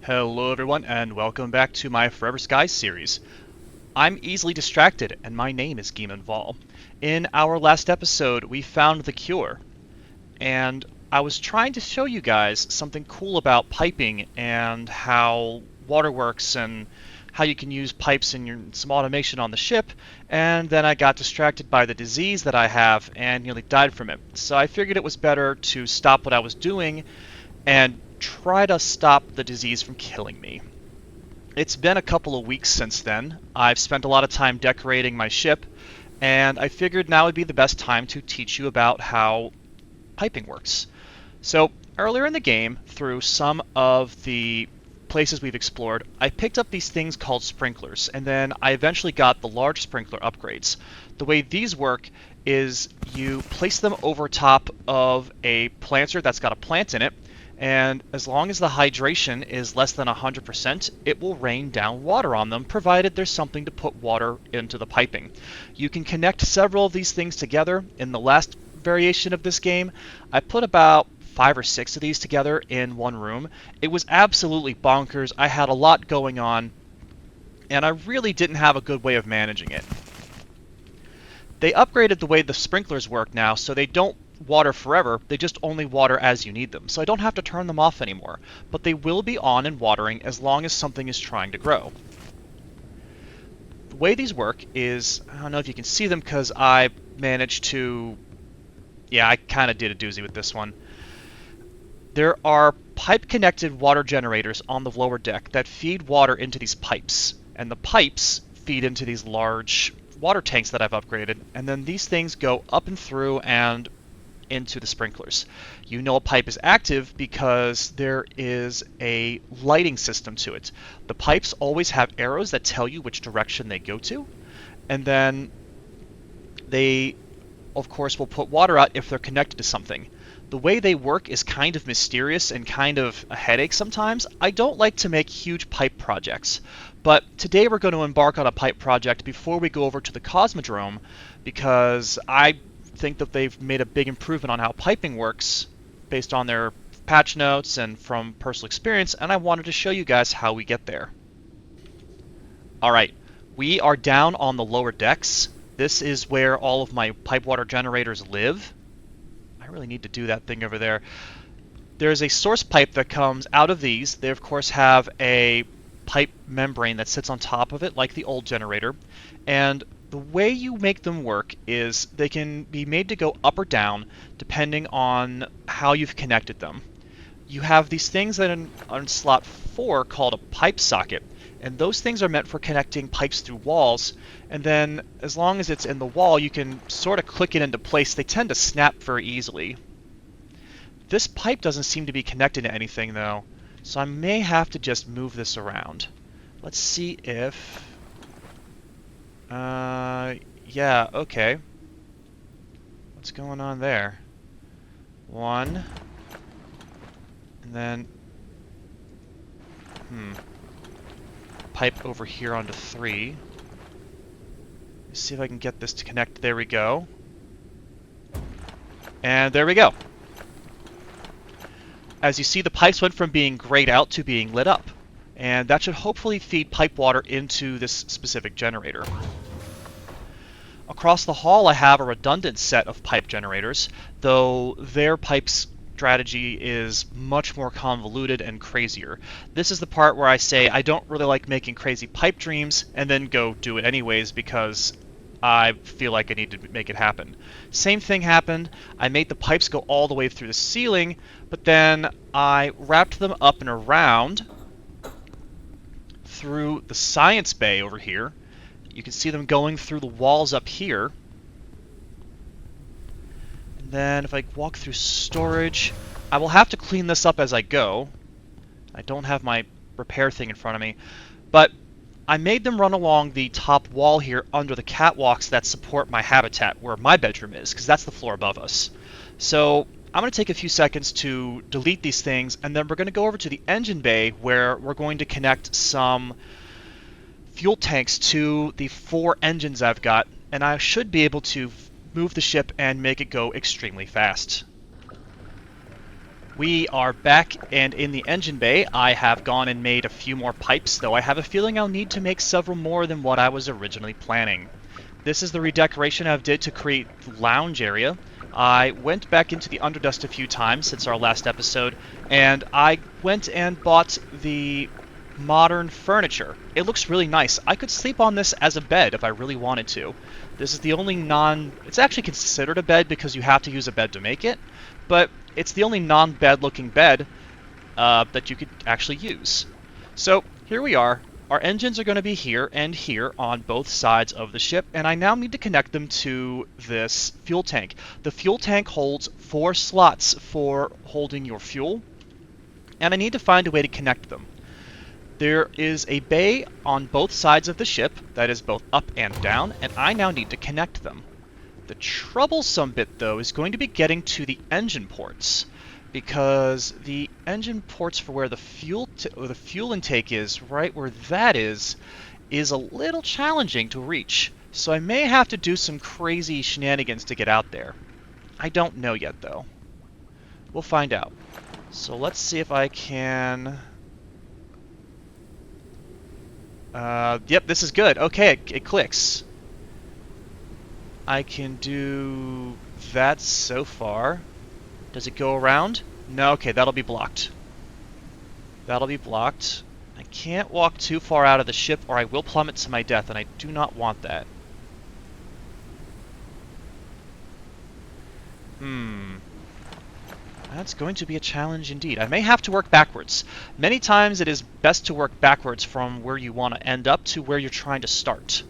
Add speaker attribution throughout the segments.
Speaker 1: Hello everyone and welcome back to my Forever Skies series. I'm easily distracted and my name is Geeman Vol. In our last episode we found the cure, and I was trying to show you guys something cool about piping and how water works and how you can use pipes in some automation on the ship, and then I got distracted by the disease that I have and nearly died from it. So I figured it was better to stop what I was doing and try to stop the disease from killing me. It's been a couple of weeks since then. I've spent a lot of time decorating my ship, and I figured now would be the best time to teach you about how piping works. So, earlier in the game, through some of the places we've explored, I picked up these things called sprinklers, and then I eventually got the large sprinkler upgrades. The way these work is you place them over top of a planter that's got a plant in it, and as long as the hydration is less than 100%, it will rain down water on them, provided there's something to put water into the piping. You can connect several of these things together. In the last variation of this game, I put about 5 or 6 of these together in one room. It was absolutely bonkers. I had a lot going on, and I really didn't have a good way of managing it. They upgraded the way the sprinklers work now, so they don't water forever, they just only water as you need them. So I don't have to turn them off anymore, but they will be on and watering as long as something is trying to grow. The way these work is, I don't know if you can see them because I managed to, yeah, I kind of did a doozy with this one. There are pipe-connected water generators on the lower deck that feed water into these pipes, and the pipes feed into these large water tanks that I've upgraded, and then these things go up and through and into the sprinklers. You know a pipe is active because there is a lighting system to it. The pipes always have arrows that tell you which direction they go to, and then they, of course, will put water out if they're connected to something. The way they work is kind of mysterious and kind of a headache sometimes. I don't like to make huge pipe projects, but today we're going to embark on a pipe project before we go over to the Cosmodrome, because I think that they've made a big improvement on how piping works based on their patch notes and from personal experience, and I wanted to show you guys how we get there. Alright, we are down on the lower decks. This is where all of my pipe water generators live. I really need to do that thing over there. There's a source pipe that comes out of these. They of course have a pipe membrane that sits on top of it like the old generator, and the way you make them work is they can be made to go up or down depending on how you've connected them. You have these things that on slot 4 called a pipe socket, and those things are meant for connecting pipes through walls, and then as long as it's in the wall you can sort of click it into place. They tend to snap very easily. This pipe doesn't seem to be connected to anything though, so I may have to just move this around. Let's see if... yeah, okay. What's going on there? 1. And then... pipe over here onto 3. Let's see if I can get this to connect. There we go. And there we go. As you see, the pipes went from being grayed out to being lit up, and that should hopefully feed pipe water into this specific generator. Across the hall I have a redundant set of pipe generators, though their pipe strategy is much more convoluted and crazier. This is the part where I say I don't really like making crazy pipe dreams and then go do it anyways because I feel like I need to make it happen. Same thing happened. I made the pipes go all the way through the ceiling, but then I wrapped them up and around through the science bay over here. You can see them going through the walls up here. And then if I walk through storage, I will have to clean this up as I go. I don't have my repair thing in front of me, but I made them run along the top wall here under the catwalks that support my habitat, where my bedroom is, because that's the floor above us. So I'm going to take a few seconds to delete these things, and then we're going to go over to the engine bay where we're going to connect some fuel tanks to the 4 engines I've got, and I should be able to move the ship and make it go extremely fast. We are back, and in the engine bay, I have gone and made a few more pipes, though I have a feeling I'll need to make several more than what I was originally planning. This is the redecoration I did to create lounge area. I went back into the Underdust a few times since our last episode, and I went and bought the modern furniture. It looks really nice. I could sleep on this as a bed if I really wanted to. This is the only it's actually considered a bed because you have to use a bed to make it, but it's the only non-bed looking bed that you could actually use. So here we are. Our engines are going to be here and here on both sides of the ship, and I now need to connect them to this fuel tank. The fuel tank holds 4 slots for holding your fuel, and I need to find a way to connect them. There is a bay on both sides of the ship that is both up and down, and I now need to connect them. The troublesome bit, though, is going to be getting to the engine ports, because the engine ports for where the fuel intake is, right where that is a little challenging to reach. So I may have to do some crazy shenanigans to get out there. I don't know yet, though. We'll find out. So let's see if I can... Yep, this is good. Okay, it clicks. I can do that so far. Does it go around? No, okay, that'll be blocked. That'll be blocked. I can't walk too far out of the ship or I will plummet to my death, and I do not want that. That's going to be a challenge indeed. I may have to work backwards. Many times it is best to work backwards from where you want to end up to where you're trying to start.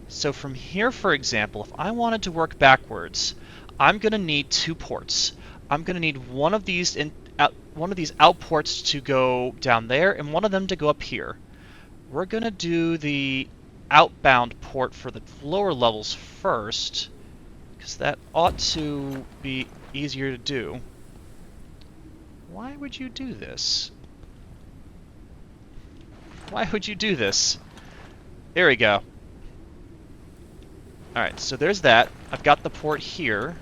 Speaker 1: So from here, for example, if I wanted to work backwards, I'm going to need 2 ports. I'm going to need one of these outports to go down there and one of them to go up here. We're going to do the outbound port for the lower levels first, because that ought to be easier to do. Why would you do this? Why would you do this? There we go. Alright, so there's that. I've got the port here.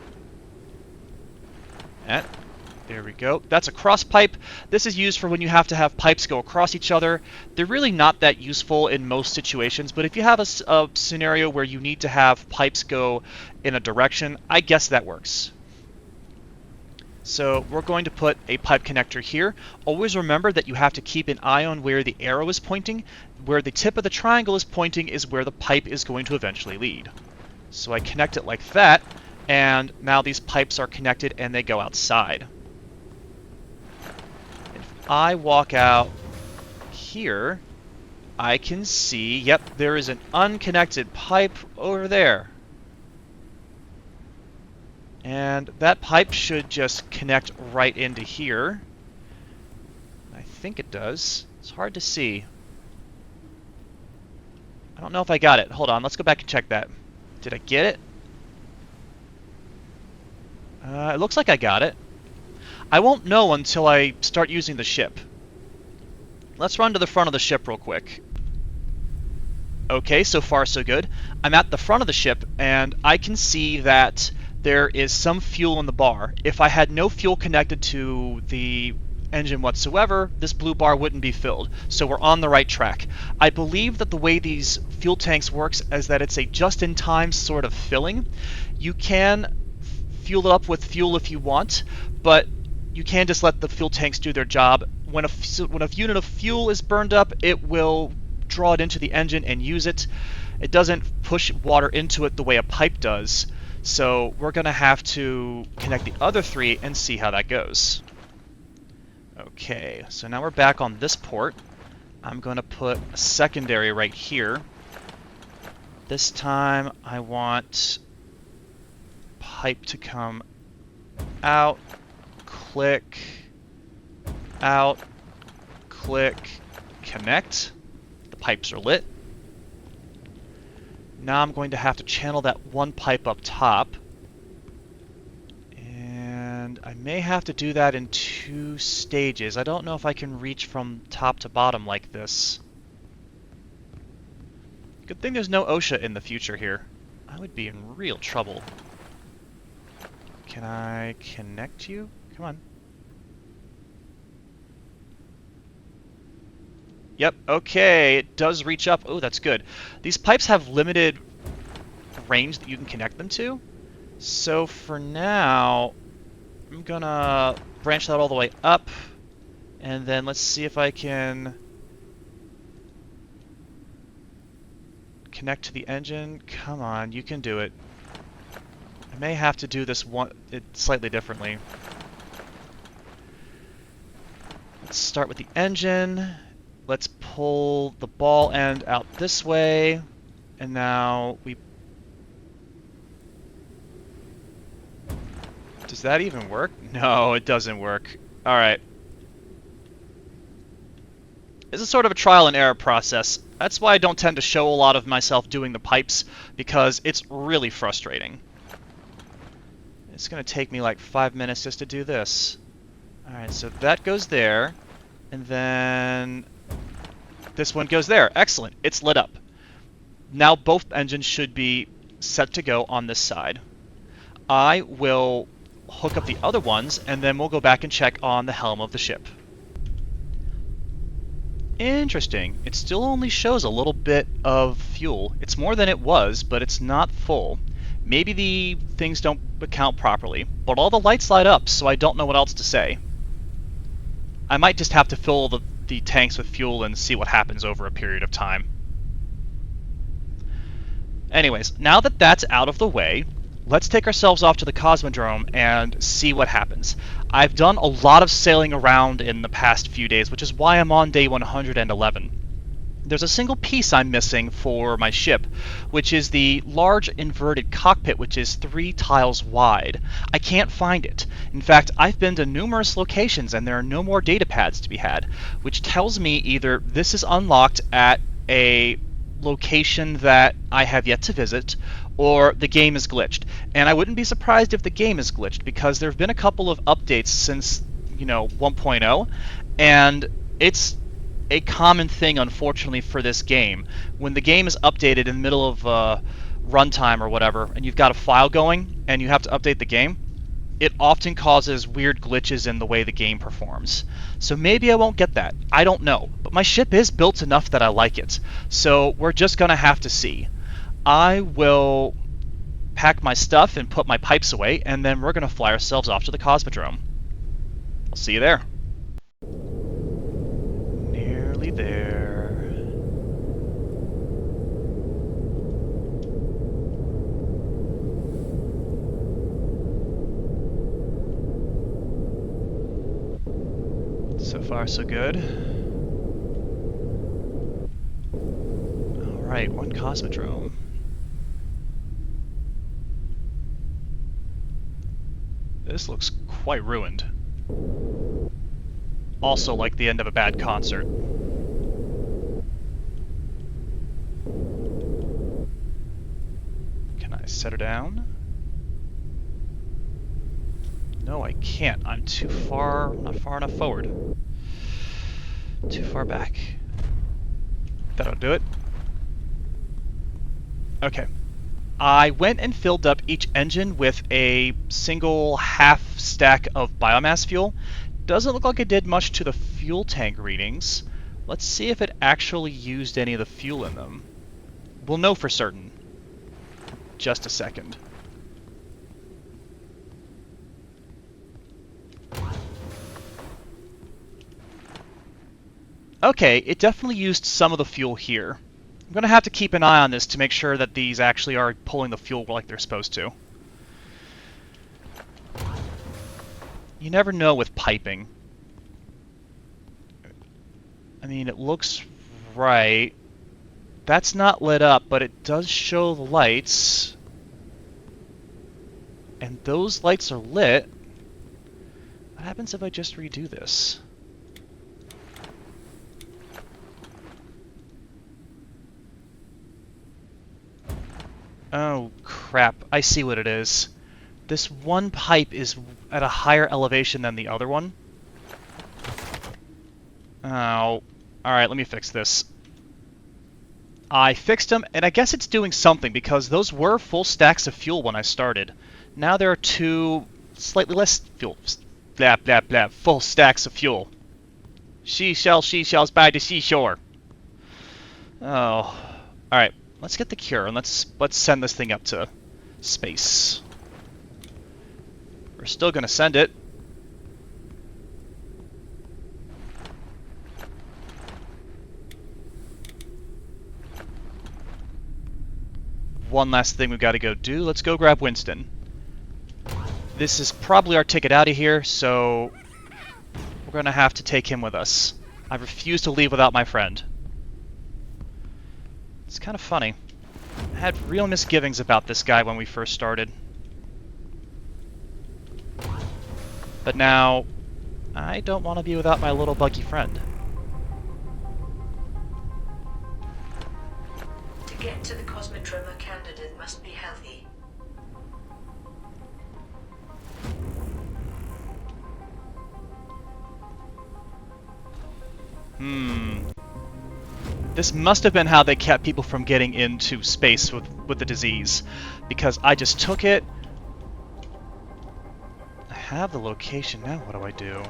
Speaker 1: There we go. That's a cross pipe. This is used for when you have to have pipes go across each other. They're really not that useful in most situations, but if you have a scenario where you need to have pipes go in a direction, I guess that works. So we're going to put a pipe connector here. Always remember that you have to keep an eye on where the arrow is pointing. Where the tip of the triangle is pointing is where the pipe is going to eventually lead. So I connect it like that, and now these pipes are connected and they go outside. If I walk out here, I can see, yep, there is an unconnected pipe over there. And that pipe should just connect right into here. I think it does. It's hard to see. I don't know if I got it. Hold on, let's go back and check that. Did I get it? It looks like I got it. I won't know until I start using the ship. Let's run to the front of the ship real quick. Okay, so far so good. I'm at the front of the ship, and I can see that there is some fuel in the bar. If I had no fuel connected to the engine whatsoever, this blue bar wouldn't be filled. So we're on the right track. I believe that the way these fuel tanks works is that it's a just-in-time sort of filling. You can fuel it up with fuel if you want, but you can just let the fuel tanks do their job. When a unit of fuel is burned up, it will draw it into the engine and use it. It doesn't push water into it the way a pipe does. So we're going to have to connect the other 3 and see how that goes. Okay, so now we're back on this port. I'm going to put a secondary right here. This time I want pipe to come out, click, out, click, connect. The pipes are lit. Now I'm going to have to channel that one pipe up top. And I may have to do that in 2 stages. I don't know if I can reach from top to bottom like this. Good thing there's no OSHA in the future here. I would be in real trouble. Can I connect you? Come on. Yep, okay, it does reach up. Oh, that's good. These pipes have limited range that you can connect them to. So for now, I'm gonna branch that all the way up, and then let's see if I can connect to the engine. Come on, you can do it. I may have to do this slightly differently. Let's start with the engine. Let's pull the ball end out this way, and now we... Does that even work? No, it doesn't work. Alright. This is sort of a trial and error process. That's why I don't tend to show a lot of myself doing the pipes, because it's really frustrating. It's going to take me like 5 minutes just to do this. Alright, so that goes there, and then this one goes there. Excellent. It's lit up. Now both engines should be set to go on this side. I will hook up the other ones, and then we'll go back and check on the helm of the ship. Interesting. It still only shows a little bit of fuel. It's more than it was, but it's not full. Maybe the things don't account properly, but all the lights light up, so I don't know what else to say. I might just have to fill the tanks with fuel and see what happens over a period of time. Anyways, now that that's out of the way, let's take ourselves off to the Cosmodrome and see what happens. I've done a lot of sailing around in the past few days, which is why I'm on day 111. There's a single piece I'm missing for my ship, which is the large inverted cockpit, which is 3 tiles wide. I can't find it. In fact, I've been to numerous locations and there are no more data pads to be had, which tells me either this is unlocked at a location that I have yet to visit, or the game is glitched. And I wouldn't be surprised if the game is glitched, because there have been a couple of updates since, 1.0, and it's a common thing, unfortunately, for this game. When the game is updated in the middle of runtime or whatever, and you've got a file going, and you have to update the game, it often causes weird glitches in the way the game performs. So maybe I won't get that. I don't know. But my ship is built enough that I like it. So we're just going to have to see. I will pack my stuff and put my pipes away, and then we're going to fly ourselves off to the Cosmodrome. I'll see you there. Nearly there. So far, so good. Alright, one Cosmodrome. This looks quite ruined. Also like the end of a bad concert. Can I set her down? No, I can't. I'm too far, not far enough forward. Too far back. That'll do it. Okay. I went and filled up each engine with a single half stack of biomass fuel. Doesn't look like it did much to the fuel tank readings. Let's see if it actually used any of the fuel in them. We'll know for certain. Just a second. Okay, it definitely used some of the fuel here. I'm going to have to keep an eye on this to make sure that these actually are pulling the fuel like they're supposed to. You never know with piping. I mean, it looks right. That's not lit up, but it does show the lights. And those lights are lit. What happens if I just redo this? Oh, crap. I see what it is. This one pipe is at a higher elevation than the other one. Oh. Alright, let me fix this. I fixed them, and I guess it's doing something, because those were full stacks of fuel when I started. Now there are 2 slightly less fuel. Blah, blah, blah. Full stacks of fuel. Seashells by the seashore. Oh. Alright, let's get the cure and let's send this thing up to space. We're still gonna send it. One last thing we've got to go do. Let's go grab Winston. This is probably our ticket out of here, so we're going to have to take him with us. I refuse to leave without my friend. It's kind of funny. I had real misgivings about this guy when we first started. But now, I don't want to be without my little buggy friend.
Speaker 2: To get to the Cosmodrome, a candidate must be healthy.
Speaker 1: This must have been how they kept people from getting into space with the disease, because I just took it. I have the location now. What do I do?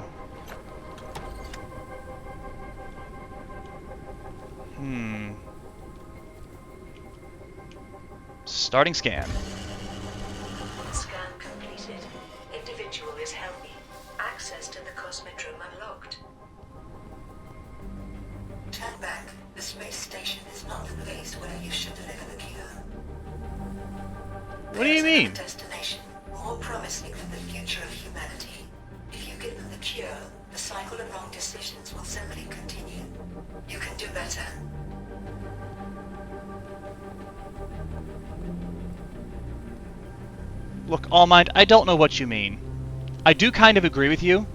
Speaker 1: Starting scan.
Speaker 2: Scan completed. Individual is healthy. Access to the Cosmodrome unlocked. Turn back. The space station is not the place where you should deliver the cure.
Speaker 1: What do you mean?
Speaker 2: There's another destination, more promising for the future of humanity. If you give them the cure, the cycle of wrong decisions will simply continue. You can do better.
Speaker 1: Look, All Mind, I don't know what you mean. I do kind of agree with you.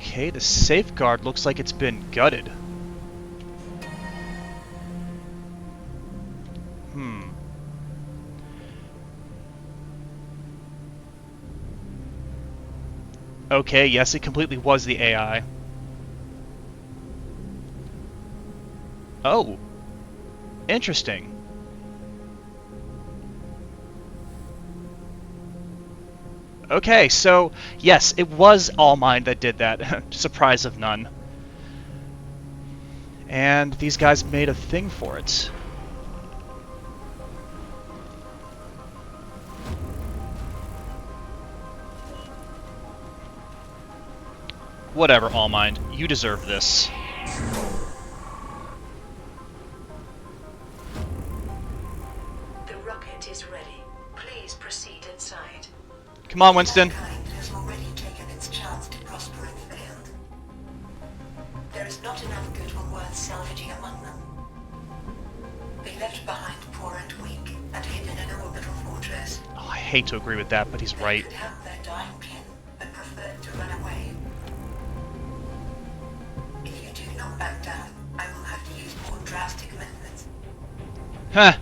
Speaker 1: Okay, the safeguard looks like it's been gutted. Okay, yes, it completely was the AI. Oh. Interesting. Okay, so, yes, it was All Mind that did that. Surprise of none. And these guys made a thing for it. Whatever, All Mind. You deserve this.
Speaker 2: The rocket is ready. Please proceed inside.
Speaker 1: Come on, Winston.
Speaker 2: Mankind has already taken its chance to prosper and failed. There is not enough goodwill worth salvaging among them. They left behind poor and weak and hidden in an orbital fortress.
Speaker 1: Oh, I hate to agree with that, but he's right.
Speaker 2: They could help their dying kin, but preferred to run away. If you do not back down, I will have to use more drastic methods.
Speaker 1: Huh.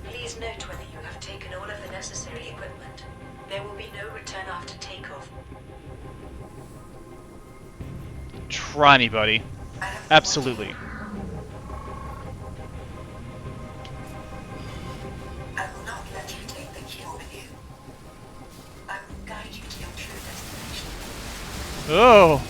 Speaker 2: Please note whether you have taken all of the necessary equipment. There will be no return after takeoff.
Speaker 1: Try me, buddy. Absolutely.
Speaker 2: I will not let you take the cure with you. I will guide you to your true destination.
Speaker 1: Oh.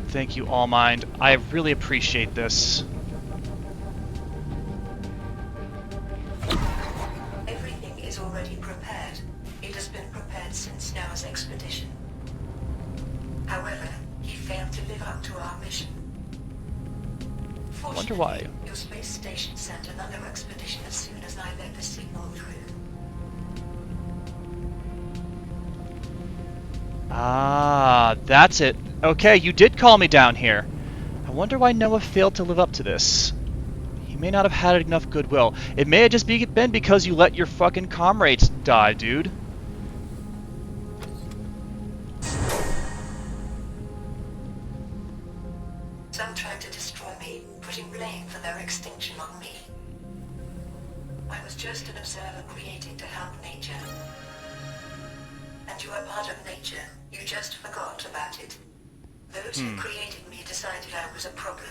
Speaker 1: Thank you, All Mind. I really appreciate this.
Speaker 2: Everything is already prepared. It has been prepared since Noah's expedition. However, he failed to live up to our mission.
Speaker 1: I wonder why.
Speaker 2: Fortunately, your space station sent another expedition as soon as I let the signal through.
Speaker 1: Ah, that's it. Okay, you did call me down here. I wonder why Noah failed to live up to this. He may not have had enough goodwill. It may have just been because you let your fucking comrades die, dude.
Speaker 2: Some tried to destroy me, putting blame for their extinction on me. I was just an observer created to help nature. And you are part of nature. You just forgot about it. Those who created me decided I was a problem.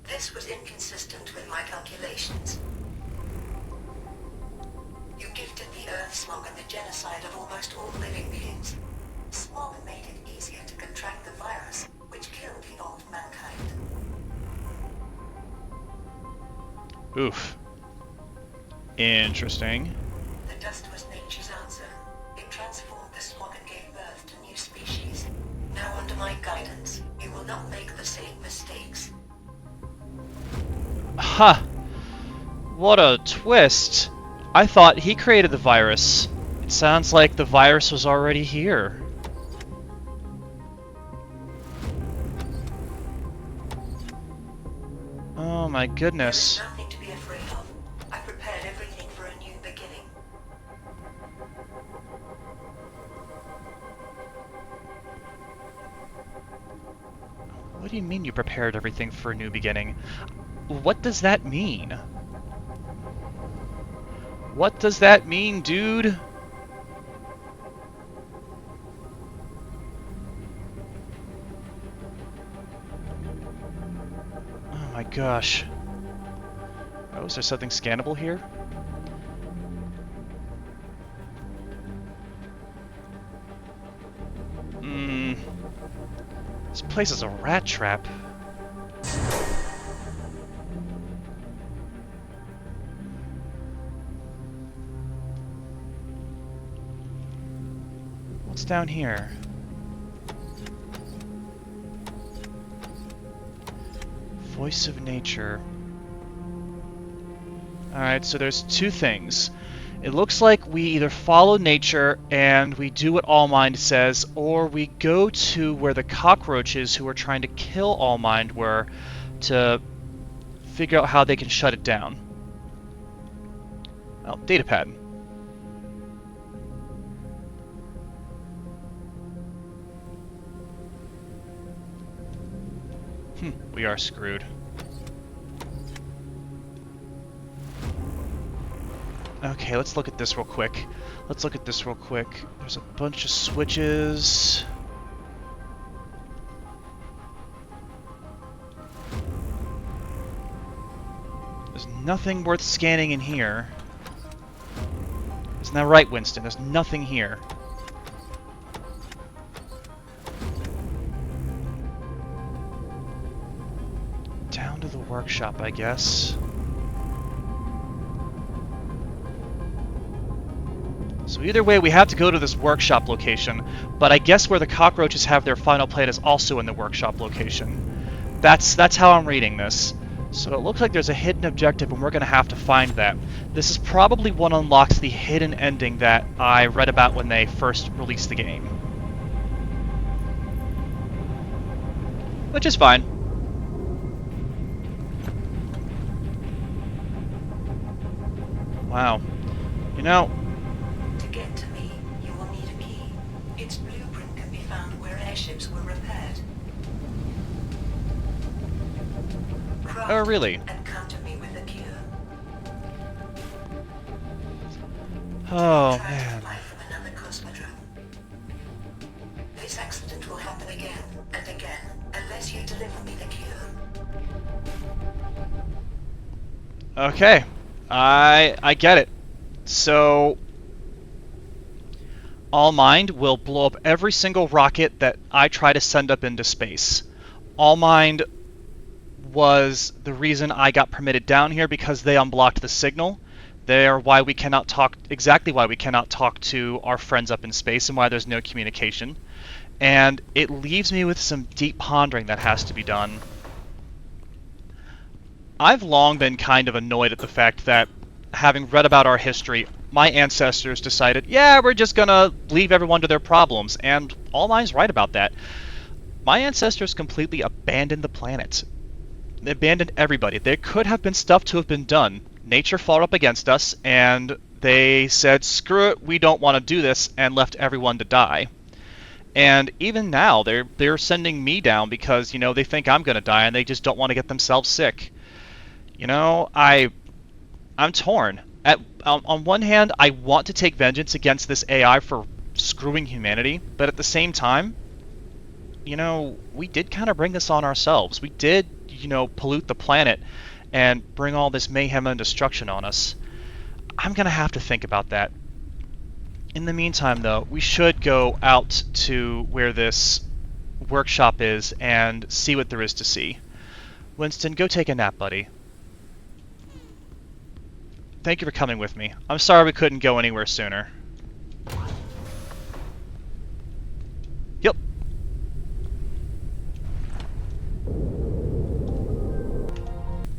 Speaker 2: This This was inconsistent with my calculations. You gifted the Earth Smog and the genocide of almost all living beings. Smog made it easier to contract the virus, which killed evolved mankind.
Speaker 1: Oof. Interesting.
Speaker 2: The dust was nature's answer. It transformed the smog and gave birth to new species. Now under my guidance, you will not make the same mistakes.
Speaker 1: Ha! What a twist. I thought he created the virus. It sounds like the virus was already here. Oh my goodness.
Speaker 2: There is nothing to be afraid of. I prepared everything for a new beginning.
Speaker 1: What do you mean you prepared everything for a new beginning? What does that mean? What does that mean, dude? Oh my gosh. Oh, is there something scannable here? This place is a rat trap. What's down here? Voice of nature. Alright, so there's two things. It looks like we either follow nature and we do what All Mind says, or we go to where the cockroaches who are trying to kill All Mind were to figure out how they can shut it down. Oh, datapad. We are screwed. Okay, let's look at this real quick. There's a bunch of switches. There's nothing worth scanning in here. Isn't that right, Winston? There's nothing here. Down to the workshop, I guess. So either way, we have to go to this workshop location, but I guess where the cockroaches have their final plate is also in the workshop location. That's how I'm reading this. So it looks like there's a hidden objective, and we're going to have to find that. This is probably what unlocks the hidden ending that I read about when they first released the game. Which is fine. Wow. You know,
Speaker 2: To get to me, you will need a key. Its blueprint can be found where airships were repaired. Craft
Speaker 1: oh really?
Speaker 2: and counter me with the cure.
Speaker 1: Oh
Speaker 2: Try to
Speaker 1: man.
Speaker 2: fly from another Cosmodrome. This accident will happen again and again unless you deliver me the cure.
Speaker 1: Okay. I get it. So All Mind will blow up every single rocket that I try to send up into space. All Mind was the reason I got permitted down here because they unblocked the signal. They are why we cannot talk, exactly why we cannot talk to our friends up in space and why there's no communication. And it leaves me with some deep pondering that has to be done. I've long been kind of annoyed at the fact that, having read about our history, my ancestors decided, yeah, we're just gonna leave everyone to their problems, and All Mind's right about that. My ancestors completely abandoned the planet. They abandoned everybody. There could have been stuff to have been done. Nature fought up against us, and they said, screw it, we don't want to do this, and left everyone to die. And even now, they're sending me down because, you know, they think I'm gonna die, and they just don't want to get themselves sick. You know, I'm torn. On one hand, I want to take vengeance against this AI for screwing humanity, but at the same time, you know, we did kind of bring this on ourselves. We did pollute the planet and bring all this mayhem and destruction on us. I'm going to have to think about that. In the meantime, though, we should go out to where this workshop is and see what there is to see. Winston, go take a nap, buddy. Thank you for coming with me. I'm sorry we couldn't go anywhere sooner. Yep.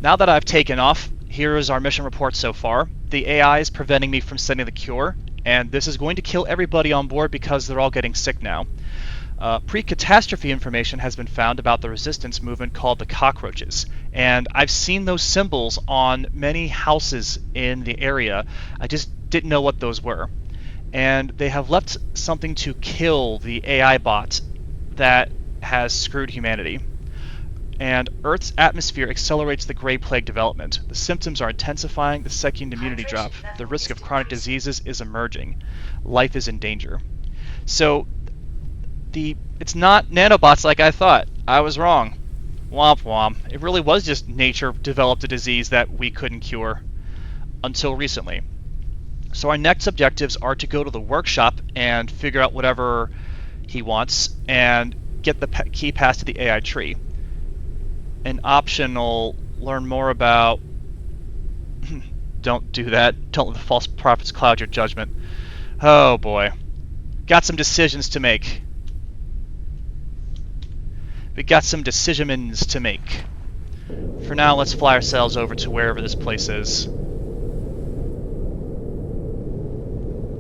Speaker 1: Now that I've taken off, here is our mission report so far. The AI is preventing me from sending the cure, and this is going to kill everybody on board because they're all getting sick now. Pre-catastrophe information has been found about the resistance movement called the Cockroaches, and I've seen those symbols on many houses in the area. I just didn't know what those were. And they have left something to kill the AI bot that has screwed humanity. And Earth's atmosphere accelerates the Gray Plague development. The symptoms are intensifying, the second immunity drop. The risk of chronic diseases is emerging. Life is in danger. So, it's not nanobots like I thought. I was wrong. Womp womp. It really was just nature developed a disease that we couldn't cure. Until recently. So our next objectives are to go to the workshop and figure out whatever he wants and get the key pass to the AI tree. An optional learn more about... Don't do that. Don't let the false prophets cloud your judgment. Oh boy. Got some decisions to make. We got some decisions to make. For now, let's fly ourselves over to wherever this place is.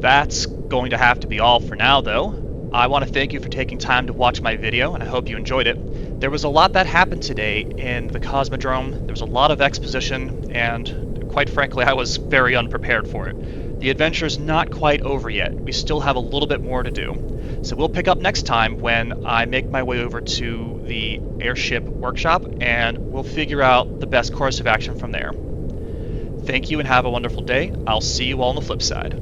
Speaker 1: That's going to have to be all for now, though. I want to thank you for taking time to watch my video, and I hope you enjoyed it. There was a lot that happened today in the Cosmodrome. There was a lot of exposition, and quite frankly, I was very unprepared for it. The adventure's not quite over yet. We still have a little bit more to do. So we'll pick up next time when I make my way over to the airship workshop, and we'll figure out the best course of action from there. Thank you and have a wonderful day. I'll see you all on the flip side.